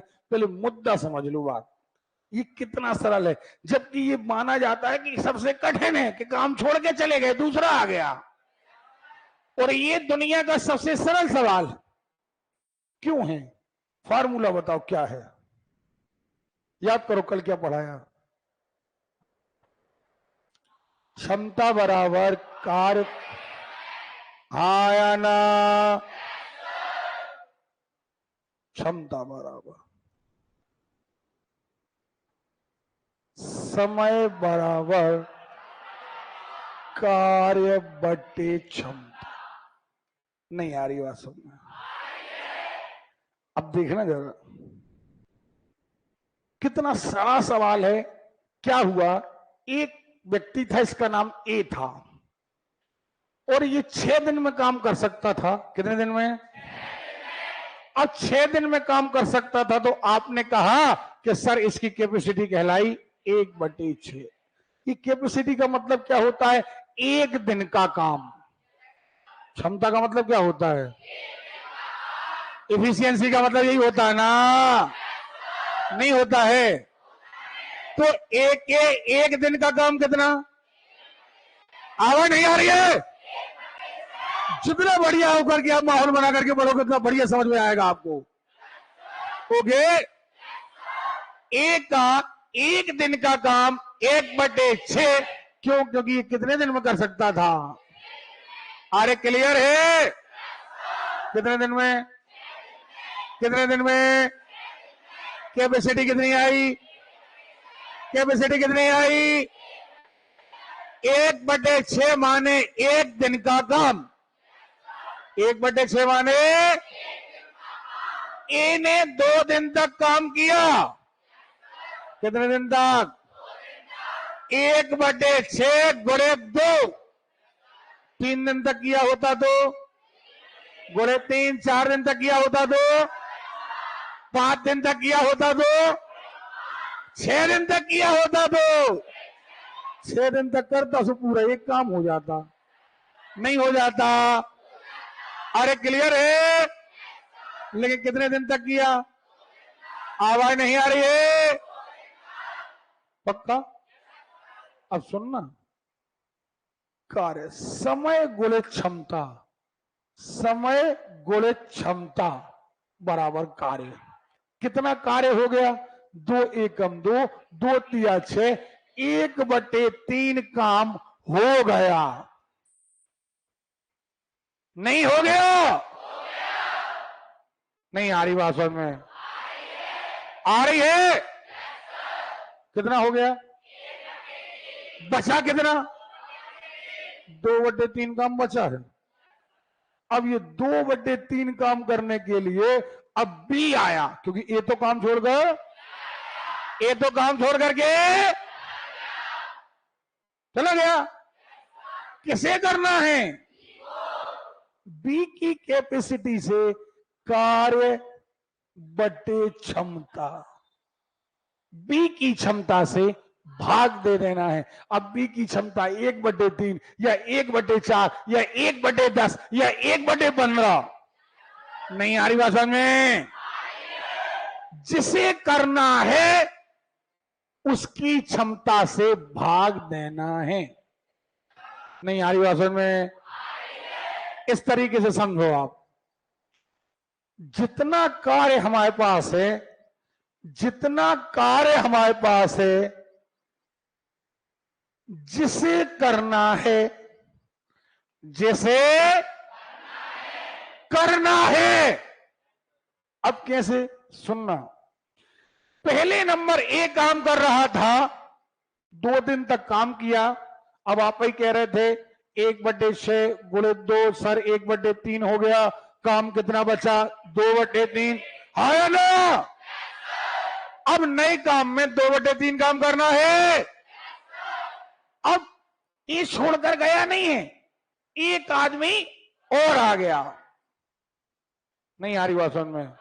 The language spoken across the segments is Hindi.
पहले मुद्दा समझ लो बात, ये कितना सरल है, जबकि ये माना जाता है कि सबसे कठिन है कि काम छोड़ के चले गए दूसरा आ गया, और ये दुनिया का सबसे सरल सवाल क्यों है? फार्मूला बताओ क्या है, याद करो कल क्या पढ़ाया। क्षमता बराबर कार्य, आया ना, क्षमता बराबर समय बराबर कार्य बटे क्षमता। नहीं आ रही बात समझ में? अब देखना जरा कितना सारा सवाल है। क्या हुआ, एक व्यक्ति था, इसका नाम ए था, और ये 6 दिन में काम कर सकता था। कितने दिन में? अब 6 दिन में काम कर सकता था, तो आपने कहा कि सर इसकी कैपेसिटी कहलाई 1/6। ये कैपेसिटी का मतलब क्या होता है? एक दिन का काम। क्षमता का मतलब क्या होता है? एफिशिएंसी का मतलब यही होता है ना? नहीं होता है? तो एक दिन का काम कितना? आवाज नहीं आ रही है? जितना बढ़िया होकर के आप माहौल बना करके बोलोगे उतना बढ़िया समझ में आएगा आपको। ओके, एक दिन का काम 1/6। क्यों? क्योंकि ये कितने दिन में कर सकता था? अरे क्लियर है? कितने दिन में? कितने दिन में? कैपेसिटी कितनी आई? कैपेसिटी कितनी आई? 1/6 माने एक दिन का काम। 1/6 माने इन्हें 2 दिन तक काम किया। कितने दिन तक? 1/6 गुणे 2, 3 दिन तक किया होता तो, गुणे 3 4 दिन तक किया होता तो, 5 दिन तक किया होता तो, 6 दिन तक किया होता तो, 6 दिन तक करता तो पूरा एक काम हो जाता। नहीं हो जाता? अरे क्लियर है? लेकिन कितने दिन तक किया? आवाज नहीं आ रही है? पक्का? अब सुनना, कार्य समय गुणे क्षमता, समय गुणे क्षमता बराबर कार्य। कितना कार्य हो गया? 2 एकम 2, 2 तिया 6, 1/3 काम हो गया। नहीं हो गया? नहीं आ रही बात समझ में? आ रही है? कितना हो गया? बचा कितना? 2/3 काम बचा है। अब ये 2/3 काम करने के लिए अब बी आया, क्योंकि ए तो काम छोड़ गए, ए तो काम छोड़ करके चला गया। किसे करना है? बी की कैपेसिटी से कार्य बटे क्षमता, बी की क्षमता से भाग दे देना है। अब बी की क्षमता 1/3 या 1/4 या 1/10 या 1/15। नहीं आ रही बात समझ में? जिसे करना है उसकी क्षमता से भाग देना है। नहीं आ रही बात समझ में? इस तरीके से समझो आप, जितना कार्य हमारे पास है, जितना कार्य हमारे पास है, जिसे करना है, जिसे करना है। अब कैसे? सुनना, पहले नंबर ए काम कर रहा था, 2 दिन तक काम किया। अब आप ही कह रहे थे 1/6 गुणे 2, सर 1/3 हो गया, काम कितना बचा? 2/3। है ना? अब नए काम में 2/3 काम करना है। अब ये छोड़कर गया नहीं है, एक आदमी और आ गया। नहीं आ रही बात समझ में?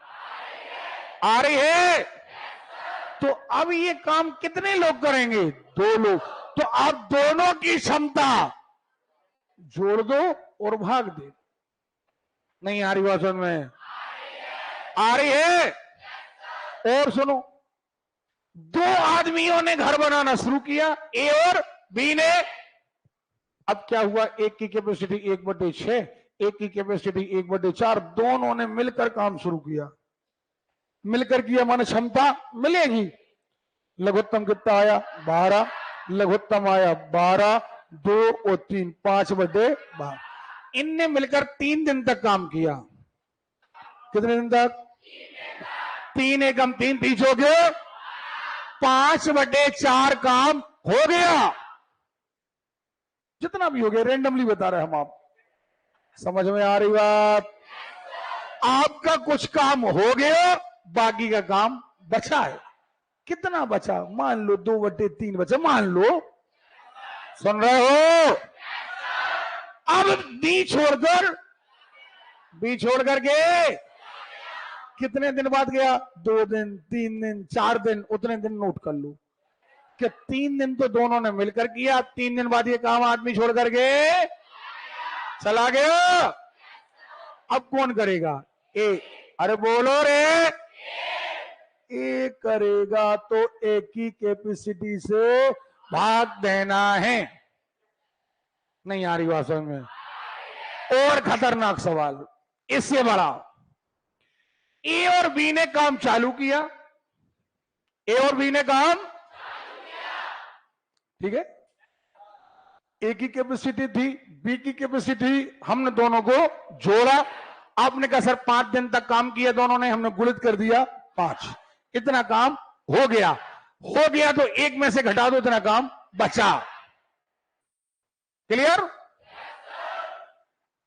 आ रही है? तो अब ये काम कितने लोग करेंगे? 2 लोग। तो आप दोनों की क्षमता जोड़ दो और भाग दे। नहीं आ रही बात समझ में? आ रही है? और सुनो, दो आदमियों ने घर बनाना शुरू किया, ए और बी ने। अब क्या हुआ, एक की कैपेसिटी 1/6, एक की कैपेसिटी 1/4, दोनों ने मिलकर काम शुरू किया। मिलकर किया माने क्षमता मिलेगी। लघुत्तम कितना आया, 12, लघुत्तम आया 12, 2 और 3, 5/12। इनने मिलकर 3 दिन तक काम किया। कितने दिन तक? 3 एकम 3 30 हो गए, 5/4 काम हो गया। जितना भी हो गया, रेंडमली बता रहे हम आप। समझ में आ रही बात? आपका कुछ काम हो गया, बाकी का काम बचा है। कितना बचा? मान लो 2/3 बचा, मान लो। सुन रहे हो? अब बी छोड़ करके कितने दिन बाद गया? 2 दिन, 3 दिन, 4 दिन, उतने दिन नोट कर लो कि 3 दिन तो दोनों ने मिलकर किया, 3 दिन बाद ये काम आदमी छोड़ करके चला गया। अब कौन करेगा? ए। अरे बोलो रे। ए करेगा तो ए की कैपेसिटी से भाग देना है। नहीं आ रही बात समझ में? और खतरनाक सवाल, इससे बड़ा। ए और बी ने काम चालू किया, ए और बी ने काम, ठीक है। ए की कैपेसिटी थी, बी की कैपेसिटी, हमने दोनों को जोड़ा। आपने कहा सर 5 दिन तक काम किया दोनों ने, हमने गुणित कर दिया 5, इतना काम हो गया। हो गया तो एक में से घटा दो, इतना काम बचा। क्लियर?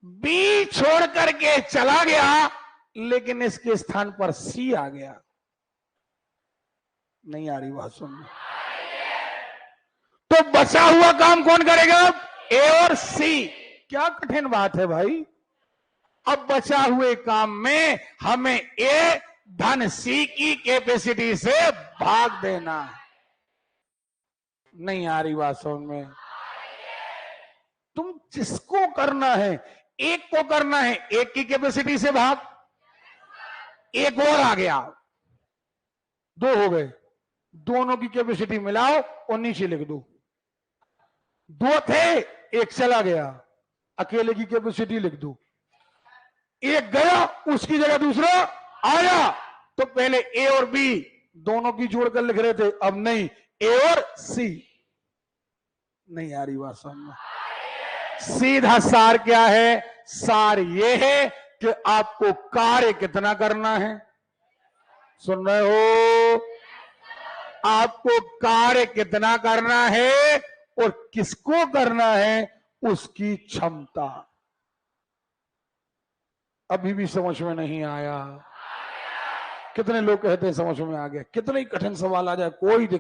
बी छोड़ करके चला गया, लेकिन इसके स्थान पर सी आ गया। नहीं आ रही बात सुन? तो बचा हुआ काम कौन करेगा? ए और सी। क्या कठिन बात है भाई। अब बचा हुए काम में हमें ए धन सी की कैपेसिटी से भाग देना है। नहीं आ रही बात समझ में? तुम जिसको करना है, एक को करना है, एक की कैपेसिटी से भाग, एक और आ गया, 2 हो गए, दोनों की कैपेसिटी मिलाओ और नीचे लिख दो। 2 थे, एक चला गया, अकेले की कैपेसिटी लिख दो। एक गया, उसकी जगह दूसरा आया। तो पहले ए और बी दोनों की जोड़कर लिख रहे थे, अब नहीं, ए और सी। नहीं आ रही बात समझ? सीधा सार क्या है? सार यह है कि आपको कार्य कितना करना है। सुन रहे हो? आपको कार्य कितना करना है और किसको करना है, उसकी क्षमता। अभी भी समझ में नहीं आया? कितने लोग कहते हैं समझ में आ गया? कितने कठिन सवाल आ जाए कोई दिक्कत